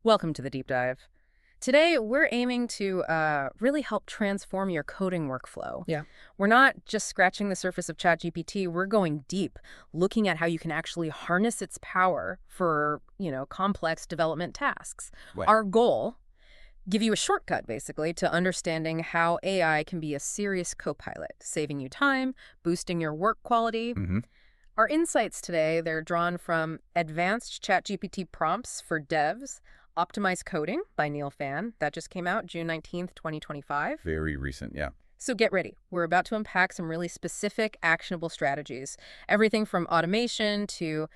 Welcome to the deep dive. Today, we're aiming to really help transform your coding workflow. Yeah. We're not just scratching the surface of ChatGPT, we're going deep, looking at how you can actually harness its power for, complex development tasks. Right. Our goal, give you a shortcut, basically, to understanding how AI can be a serious co-pilot, saving you time, boosting your work quality. Our insights today, they're drawn from advanced ChatGPT prompts for devs, Optimize Coding by Neil Fan. That just came out June 19th, 2025. Very recent, yeah. So get ready. We're about to unpack some really specific, actionable strategies. Everything from automation to,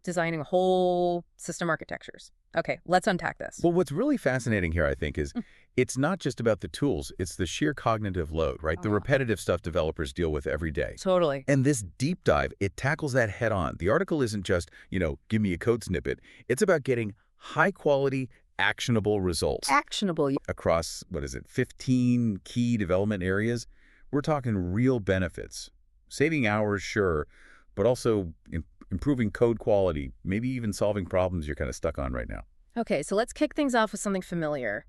designing whole system architectures. Okay, let's unpack this. Well, what's really fascinating here, I think, is it's not just about the tools. It's the sheer cognitive load, right? The repetitive stuff developers deal with every day. Totally. And this deep dive, it tackles that head on. The article isn't just, give me a code snippet. It's about getting high-quality, actionable results. Actionable. Across, 15 key development areas? We're talking real benefits. Saving hours, sure, but also improving code quality, maybe even solving problems you're kind of stuck on right now. Okay, so let's kick things off with something familiar.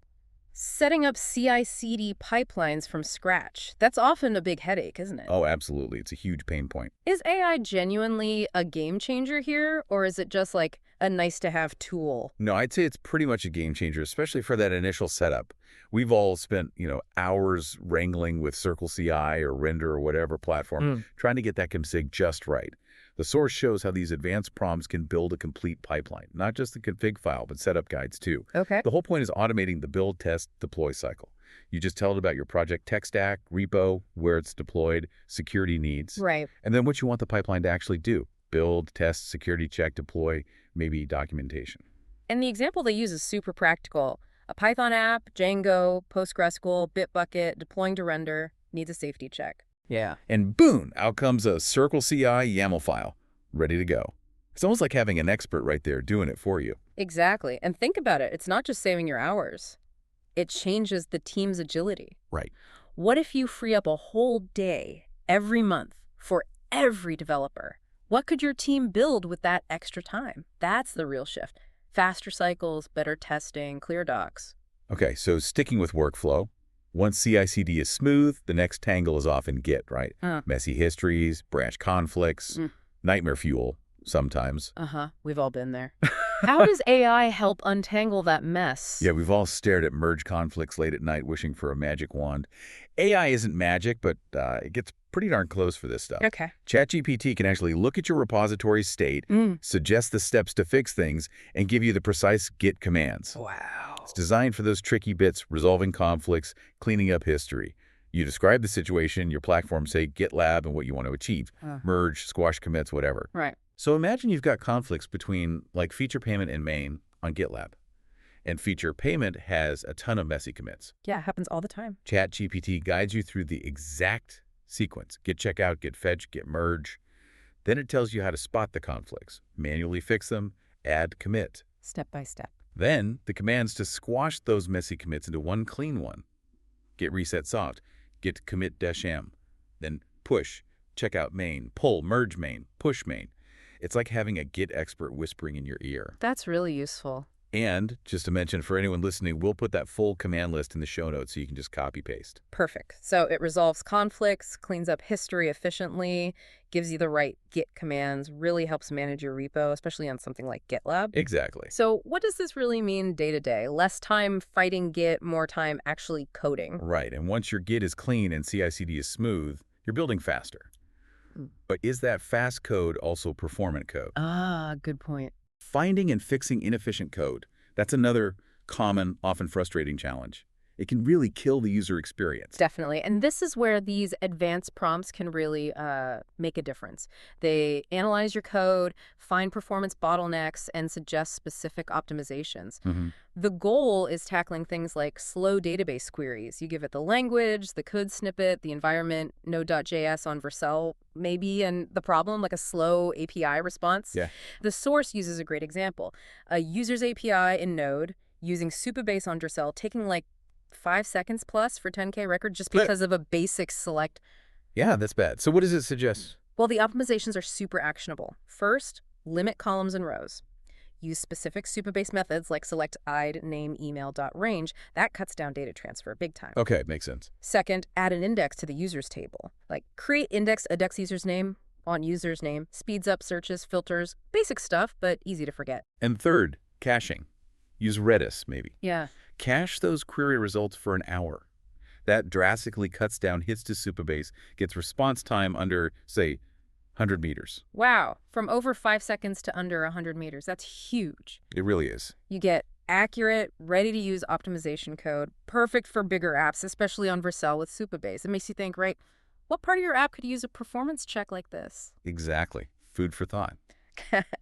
Setting up CI/CD pipelines from scratch. That's often a big headache, isn't it? Oh, absolutely. It's a huge pain point. Is AI genuinely a game changer here, or is it just like a nice-to-have tool? No, I'd say it's pretty much a game changer, especially for that initial setup. We've all spent, hours wrangling with Circle CI or Render or whatever platform, trying to get that config just right. The source shows how these advanced prompts can build a complete pipeline, not just the config file, but setup guides too. Okay. The whole point is automating the build, test, deploy cycle. You just tell it about your project tech stack, repo, where it's deployed, security needs. Right. And then what you want the pipeline to actually do. Build, test, security check, deploy, maybe documentation. And the example they use is super practical. A Python app, Django, PostgreSQL, Bitbucket, deploying to render, needs a safety check. Yeah. And boom, out comes a Circle CI YAML file, ready to go. It's almost like having an expert right there doing it for you. Exactly. And think about it. It's not just saving your hours. It changes the team's agility. Right. What if you free up a whole day every month for every developer? What could your team build with that extra time? That's the real shift. Faster cycles, better testing, clear docs. Okay, so sticking with workflow, once CI/CD is smooth, the next tangle is often Git, right? Messy histories, branch conflicts, nightmare fuel sometimes. We've all been there. How does AI help untangle that mess? Yeah, we've all stared at merge conflicts late at night wishing for a magic wand. AI isn't magic, but it gets pretty darn close for this stuff. Okay. ChatGPT can actually look at your repository state, suggest the steps to fix things, and give you the precise Git commands. Wow. It's designed for those tricky bits, resolving conflicts, cleaning up history. You describe the situation, your platform say GitLab and what you want to achieve. Merge, squash commits, whatever. Right. So imagine you've got conflicts between feature payment and main on GitLab. And feature payment has a ton of messy commits. Yeah, it happens all the time. ChatGPT guides you through the exact sequence. Git checkout, git fetch, git merge. Then it tells you how to spot the conflicts, manually fix them, add commit. Step by step. Then the commands to squash those messy commits into one clean one. Git reset soft, git commit-m. Then push, checkout main, pull, merge main, push main. It's like having a Git expert whispering in your ear. That's really useful. And, just to mention, for anyone listening, we'll put that full command list in the show notes so you can just copy-paste. Perfect. So it resolves conflicts, cleans up history efficiently, gives you the right Git commands, really helps manage your repo, especially on something like GitLab. Exactly. So what does this really mean day to day? Less time fighting Git, more time actually coding. Right. And once your Git is clean and CI/CD is smooth, you're building faster. But is that fast code also performant code? Good point. Finding and fixing inefficient code, that's another common, often frustrating challenge. It can really kill the user experience. Definitely. And this is where these advanced prompts can really make a difference. They analyze your code, find performance bottlenecks, and suggest specific optimizations. The goal is tackling things like slow database queries. You give it the language, the code snippet, the environment, Node.js on Vercel, maybe, and the problem, like a slow API response. Yeah. The source uses a great example. A user's API in Node using Supabase on Vercel, taking like 5 seconds plus for 10K record just because of a basic select. Yeah, that's bad. So what does it suggest? Well, the optimizations are super actionable. First, limit columns and rows. Use specific Supabase methods like select id name email.range. That cuts down data transfer big time. Okay, makes sense. Second, add an index to the users table. Like create index user's name on user's name, speeds up searches, filters, basic stuff, but easy to forget. And third, caching. Use Redis, maybe. Yeah. Cache those query results for an hour. That drastically cuts down hits to Supabase, gets response time under, say, 100 meters. Wow. From over 5 seconds to under 100 meters. That's huge. It really is. You get accurate, ready-to-use optimization code, perfect for bigger apps, especially on Vercel with Supabase. It makes you think, right, what part of your app could use a performance check like this? Exactly. Food for thought.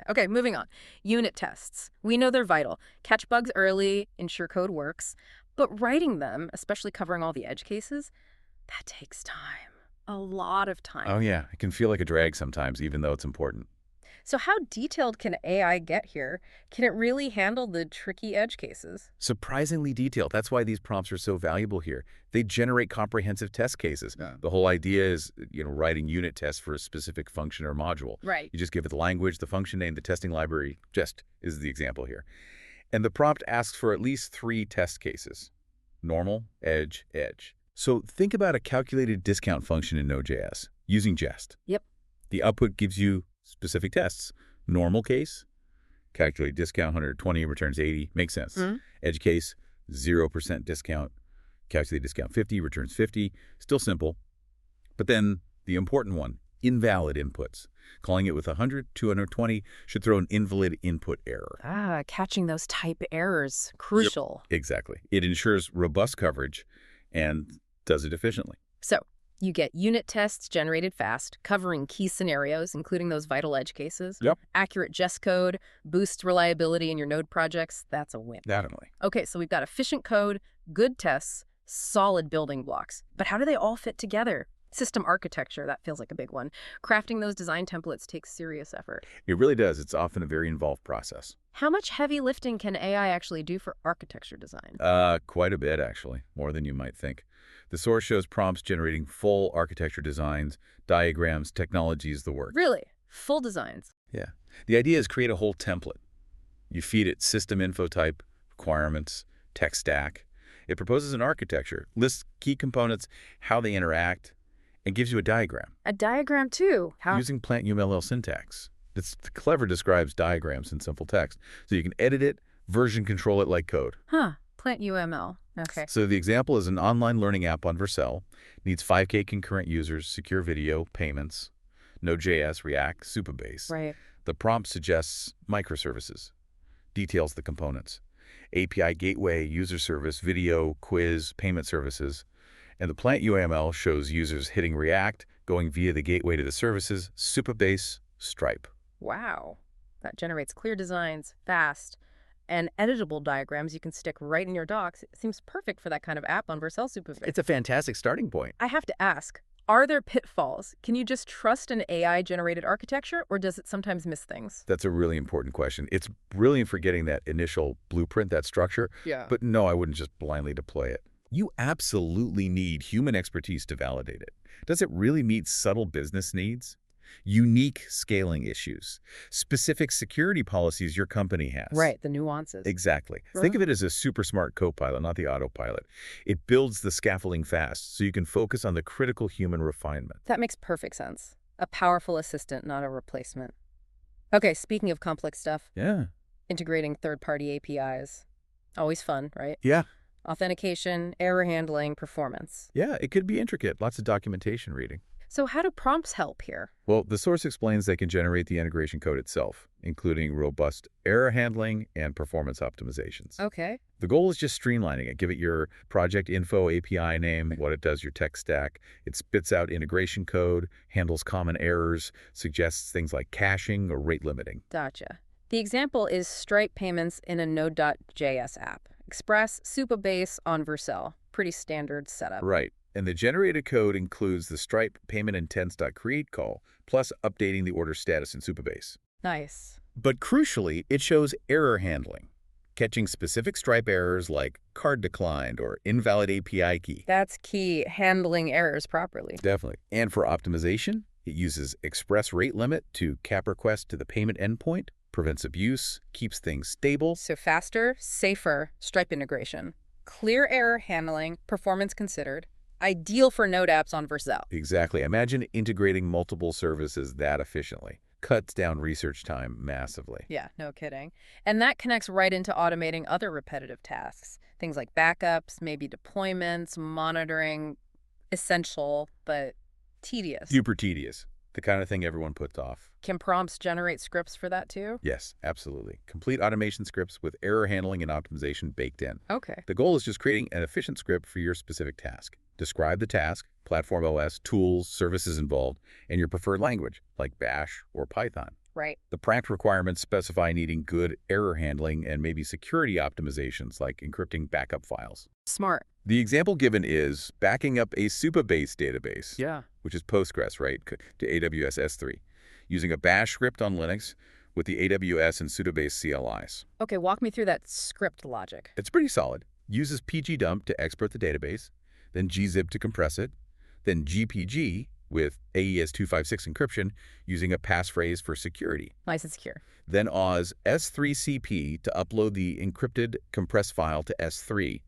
Okay, moving on. Unit tests. We know they're vital. Catch bugs early, ensure code works. But writing them, especially covering all the edge cases, that takes time. A lot of time. Oh yeah, it can feel like a drag sometimes, even though it's important. So how detailed can AI get here? Can it really handle the tricky edge cases? Surprisingly detailed. That's why these prompts are so valuable here. They generate comprehensive test cases. Yeah. The whole idea is, writing unit tests for a specific function or module. Right. You just give it the language, the function name, the testing library. Jest is the example here. And the prompt asks for at least 3 test cases. Normal, edge, edge. So think about a calculated discount function in Node.js using Jest. Yep. The output gives you specific tests. Normal case, calculate discount 120, returns 80. Makes sense. Mm-hmm. Edge case, 0% discount. Calculate discount 50, returns 50. Still simple. But then the important one, invalid inputs. Calling it with 100, 220 should throw an invalid input error. Ah, catching those type errors. Crucial. Yep. Exactly. It ensures robust coverage and does it efficiently. So you get unit tests generated fast, covering key scenarios, including those vital edge cases. Yep. Accurate Jest code, boosts reliability in your Node projects. That's a win. Definitely. Okay, so we've got efficient code, good tests, solid building blocks. But how do they all fit together? System architecture, that feels like a big one. Crafting those design templates takes serious effort. It really does. It's often a very involved process. How much heavy lifting can AI actually do for architecture design? Quite a bit, actually. More than you might think. The source shows prompts generating full architecture designs, diagrams, technologies, the works. Really? Full designs? Yeah. The idea is create a whole template. You feed it system info type, requirements, tech stack. It proposes an architecture, lists key components, how they interact, and gives you a diagram. A diagram too? How? Using PlantUML syntax. It's clever, describes diagrams in simple text. So you can edit it, version control it like code. Huh. PlantUML. Okay. So the example is an online learning app on Vercel. Needs 5K concurrent users, secure video, payments, Node.js, React, Supabase. Right. The prompt suggests microservices, details the components. API gateway, user service, video, quiz, payment services. And the PlantUML shows users hitting React, going via the gateway to the services, Supabase, Stripe. Wow. That generates clear designs, fast, and editable diagrams you can stick right in your docs. It seems perfect for that kind of app on Vercel Supabase. It's a fantastic starting point. I have to ask, are there pitfalls? Can you just trust an AI-generated architecture, or does it sometimes miss things? That's a really important question. It's brilliant for getting that initial blueprint, that structure. Yeah. But no, I wouldn't just blindly deploy it. You absolutely need human expertise to validate it. Does it really meet subtle business needs? Unique scaling issues, specific security policies your company has. Right, the nuances. Exactly. Right. Think of it as a super smart co-pilot, not the autopilot. It builds the scaffolding fast so you can focus on the critical human refinement. That makes perfect sense. A powerful assistant, not a replacement. Okay, speaking of complex stuff, Yeah. integrating third-party APIs. Always fun, right? Yeah. Authentication, error handling, performance. Yeah, it could be intricate. Lots of documentation reading. So how do prompts help here? Well, the source explains they can generate the integration code itself, including robust error handling and performance optimizations. Okay. The goal is just streamlining it. Give it your project info API name, what it does, your tech stack. It spits out integration code, handles common errors, suggests things like caching or rate limiting. Gotcha. The example is Stripe payments in a Node.js app. Express, Supabase on Vercel. Pretty standard setup. Right. And the generated code includes the Stripe payment intents.Create call, plus updating the order status in Supabase. Nice. But crucially, it shows error handling, catching specific Stripe errors like card declined or invalid API key. That's key, handling errors properly. Definitely. And for optimization, it uses express rate limit to cap request to the payment endpoint. prevents abuse, keeps things stable. So faster, safer Stripe integration. Clear error handling, performance considered. Ideal for Node apps on Vercel. Exactly. Imagine integrating multiple services that efficiently. Cuts down research time massively. Yeah, no kidding. And that connects right into automating other repetitive tasks. Things like backups, maybe deployments, monitoring. Essential, but tedious. Super tedious. The kind of thing everyone puts off. Can prompts generate scripts for that too? Yes, absolutely. Complete automation scripts with error handling and optimization baked in. Okay. The goal is just creating an efficient script for your specific task. Describe the task, platform OS, tools, services involved, and your preferred language, like Bash or Python. Right. The prompt requirements specify needing good error handling and maybe security optimizations like encrypting backup files. Smart. The example given is backing up a Supabase database, Yeah. which is Postgres, right, to AWS S3, using a Bash script on Linux with the AWS and Supabase CLIs. Okay, walk me through that script logic. It's pretty solid. Uses pgdump to export the database, then gzip to compress it, then gpg with AES-256 encryption using a passphrase for security. Nice and secure. Then Oz S3CP to upload the encrypted compressed file to S3.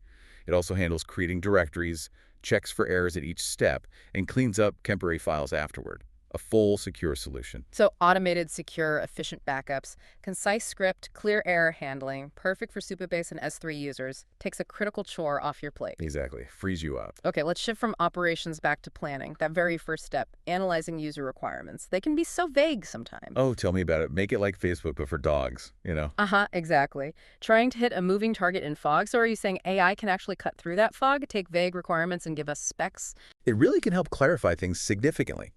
It also handles creating directories, checks for errors at each step, and cleans up temporary files afterward. A full, secure solution. So automated, secure, efficient backups, concise script, clear error handling, perfect for Supabase and S3 users, takes a critical chore off your plate. Exactly. Frees you up. Okay, let's shift from operations back to planning. That very first step, analyzing user requirements. They can be so vague sometimes. Oh, tell me about it. Make it like Facebook, but for dogs, Uh-huh, exactly. Trying to hit a moving target in fog, so are you saying AI can actually cut through that fog, take vague requirements, and give us specs? It really can help clarify things significantly.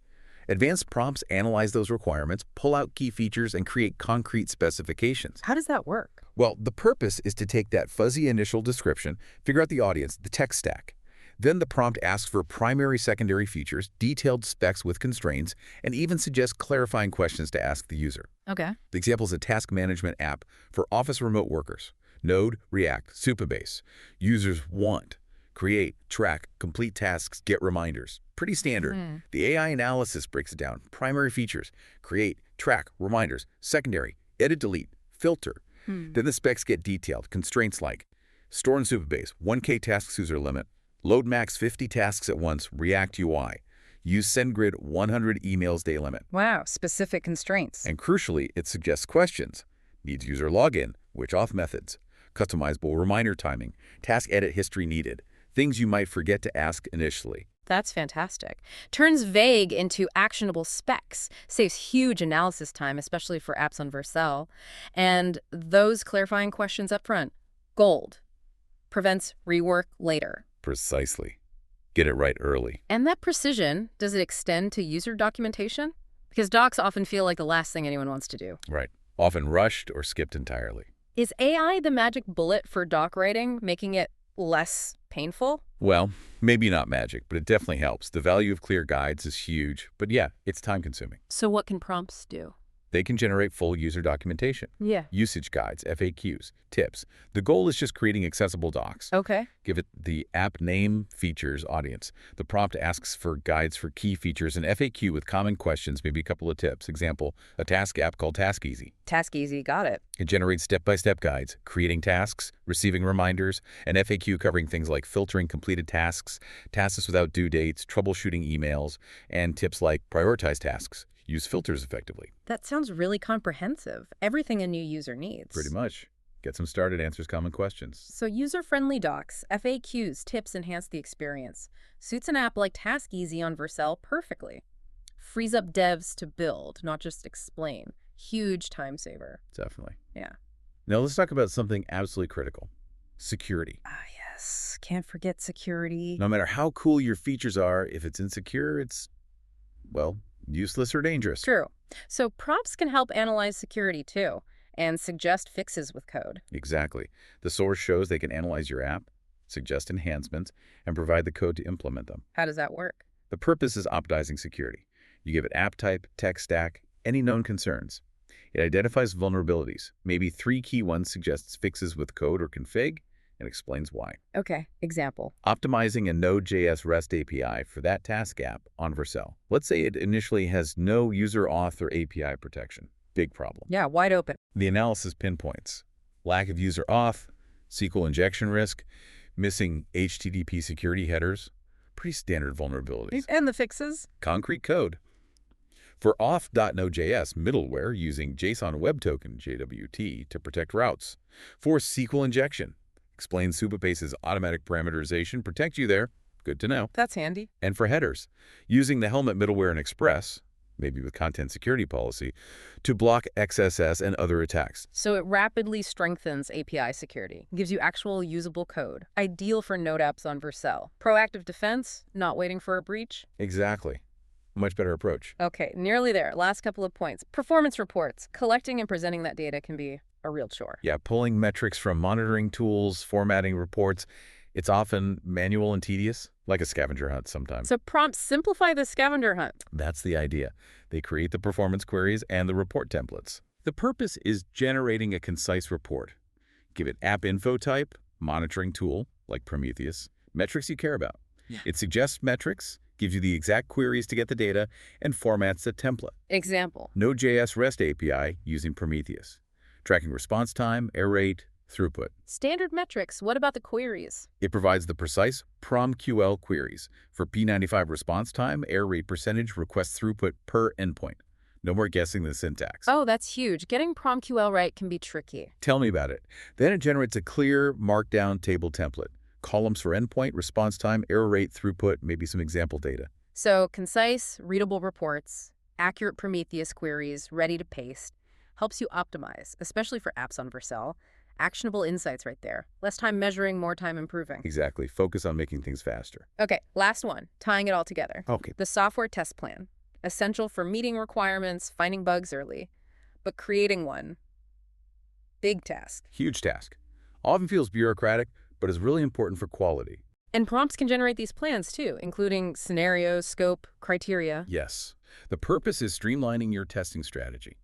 Advanced prompts analyze those requirements, pull out key features, and create concrete specifications. How does that work? Well, the purpose is to take that fuzzy initial description, figure out the audience, the tech stack. Then the prompt asks for primary, secondary features, detailed specs with constraints, and even suggests clarifying questions to ask the user. Okay. The example is a task management app for office remote workers. Node, React, Supabase. Users want, create, track, complete tasks, get reminders. Pretty standard. The AI analysis breaks it down. Primary features, create, track, reminders. Secondary, edit, delete, filter. Then the specs get detailed. Constraints like store in Supabase, 1K tasks user limit, load max 50 tasks at once, React UI. Use SendGrid 100 emails day limit. Wow, specific constraints. And crucially, it suggests questions. Needs user login, which auth methods, customizable reminder timing, task edit history needed, things you might forget to ask initially. That's fantastic. Turns vague into actionable specs. Saves huge analysis time, especially for apps on Vercel. And those clarifying questions up front, gold. Prevents rework later. Precisely. Get it right early. And that precision, does it extend to user documentation? Because docs often feel like the last thing anyone wants to do. Right. Often rushed or skipped entirely. Is AI the magic bullet for doc writing, making it less painful? Well, maybe not magic, but it definitely helps. The value of clear guides is huge, but yeah, it's time-consuming. So what can prompts do? They can generate full user documentation, Yeah. usage guides, FAQs, tips. The goal is just creating accessible docs. Okay. Give it the app name, features, audience. The prompt asks for guides for key features and FAQ with common questions, maybe a couple of tips. Example, a task app called Task Easy. Task easy, got it. It generates step-by-step guides, creating tasks, receiving reminders, an FAQ covering things like filtering completed tasks, tasks without due dates, troubleshooting emails, and tips like prioritize tasks, use filters effectively. That sounds really comprehensive. Everything a new user needs. Pretty much. Gets them started, answers common questions. So user-friendly docs, FAQs, tips enhance the experience. Suits an app like Task Easy on Vercel perfectly. Frees up devs to build, not just explain. Huge time saver. Definitely. Yeah. Now let's talk about something absolutely critical. Security. Ah, yes. Can't forget security. No matter how cool your features are, if it's insecure, it's, well, useless or dangerous. True. So prompts can help analyze security too, and suggest fixes with code. Exactly. The source shows they can analyze your app, suggest enhancements, and provide the code to implement them. How does that work? The purpose is optimizing security. You give it app type, tech stack, any known concerns. It identifies vulnerabilities. Maybe 3 key ones suggests fixes with code or config, and explains why. Okay, example. Optimizing a Node.js REST API for that task app on Vercel. Let's say it initially has no user auth or API protection. Big problem. Yeah, wide open. The analysis pinpoints lack of user auth, SQL injection risk, missing HTTP security headers, pretty standard vulnerabilities. And the fixes? Concrete code. For auth.Node.js middleware using JSON Web Token JWT to protect routes. For SQL injection. Explain Supabase's automatic parameterization, protect you there. Good to know. That's handy. And for headers, using the Helmet middleware in Express, maybe with content security policy, to block XSS and other attacks. So it rapidly strengthens API security, gives you actual usable code, ideal for Node apps on Vercel. Proactive defense, not waiting for a breach. Exactly. Much better approach. Okay, nearly there. Last couple of points. Performance reports. Collecting and presenting that data can be a real chore. Yeah, pulling metrics from monitoring tools, formatting reports. It's often manual and tedious, like a scavenger hunt sometimes. So prompts simplify the scavenger hunt. That's the idea. They create the performance queries and the report templates. The purpose is generating a concise report. Give it app info type, monitoring tool, like Prometheus, metrics you care about. Yeah. It suggests metrics, gives you the exact queries to get the data, and formats the template. Example. Node.js REST API using Prometheus. Tracking response time, error rate, throughput. Standard metrics. What about the queries? It provides the precise PromQL queries for P95 response time, error rate percentage, request throughput per endpoint. No more guessing the syntax. Oh, that's huge. Getting PromQL right can be tricky. Tell me about it. Then it generates a clear markdown table template. Columns for endpoint, response time, error rate, throughput, maybe some example data. So concise, readable reports, accurate Prometheus queries, ready to paste. Helps you optimize, especially for apps on Vercel. Actionable insights right there. Less time measuring, more time improving. Exactly. Focus on making things faster. Okay, last one. Tying it all together. Okay. The software test plan. Essential for meeting requirements, finding bugs early. But creating one, big task. Huge task. Often feels bureaucratic, but is really important for quality. And prompts can generate these plans too, including scenarios, scope, criteria. Yes. The purpose is streamlining your testing strategy.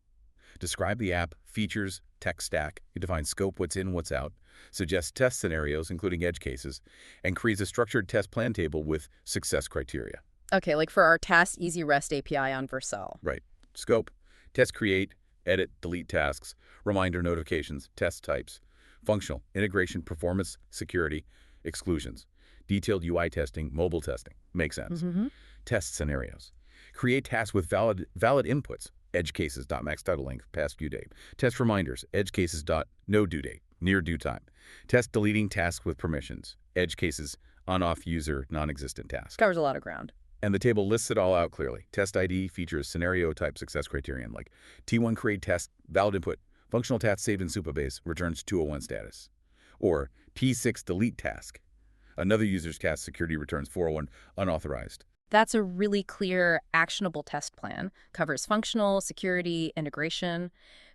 Describe the app, features, tech stack. You define scope, what's in, what's out. Suggest test scenarios, including edge cases, and creates a structured test plan table with success criteria. Okay, like for our Task Easy REST API on Vercel. Right. Scope, test create, edit, delete tasks, reminder notifications, test types, functional, integration, performance, security, exclusions, detailed UI testing, mobile testing. Makes sense. Test scenarios. Create tasks with valid inputs. Edge cases, .max title length, past due date. Test reminders, edge cases, no due date, near due time. Test deleting tasks with permissions. Edge cases, on-off user, non-existent task. Covers a lot of ground. And the table lists it all out clearly. Test ID features scenario type success criterion like T1 create test, valid input, functional task saved in Supabase, returns 201 status. Or T6 delete task. Another user's task security returns 401 unauthorized. That's a really clear, actionable test plan. Covers functional, security, integration.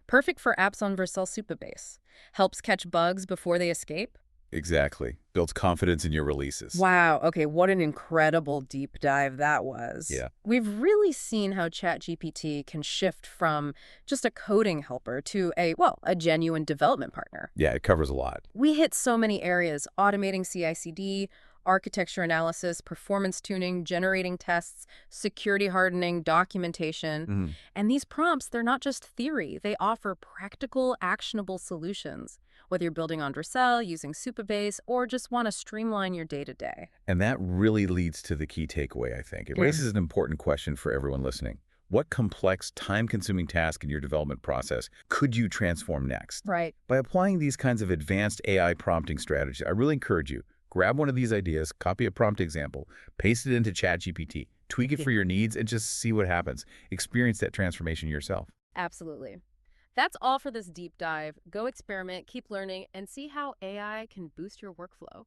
Perfect for apps on Vercel Supabase. Helps catch bugs before they escape. Exactly. Builds confidence in your releases. Wow. Okay, what an incredible deep dive that was. Yeah. We've really seen how ChatGPT can shift from just a coding helper to a genuine development partner. Yeah, it covers a lot. We hit so many areas: automating CI/CD, architecture analysis, performance tuning, generating tests, security hardening, documentation. And these prompts, they're not just theory. They offer practical, actionable solutions, whether you're building on Vercel, using Supabase, or just want to streamline your day-to-day. And that really leads to the key takeaway, I think. It raises an important question for everyone listening. What complex, time-consuming task in your development process could you transform next? Right. By applying these kinds of advanced AI prompting strategies, I really encourage you, grab one of these ideas, copy a prompt example, paste it into ChatGPT, tweak it for your needs, and just see what happens. Experience that transformation yourself. Absolutely. That's all for this deep dive. Go experiment, keep learning, and see how AI can boost your workflow.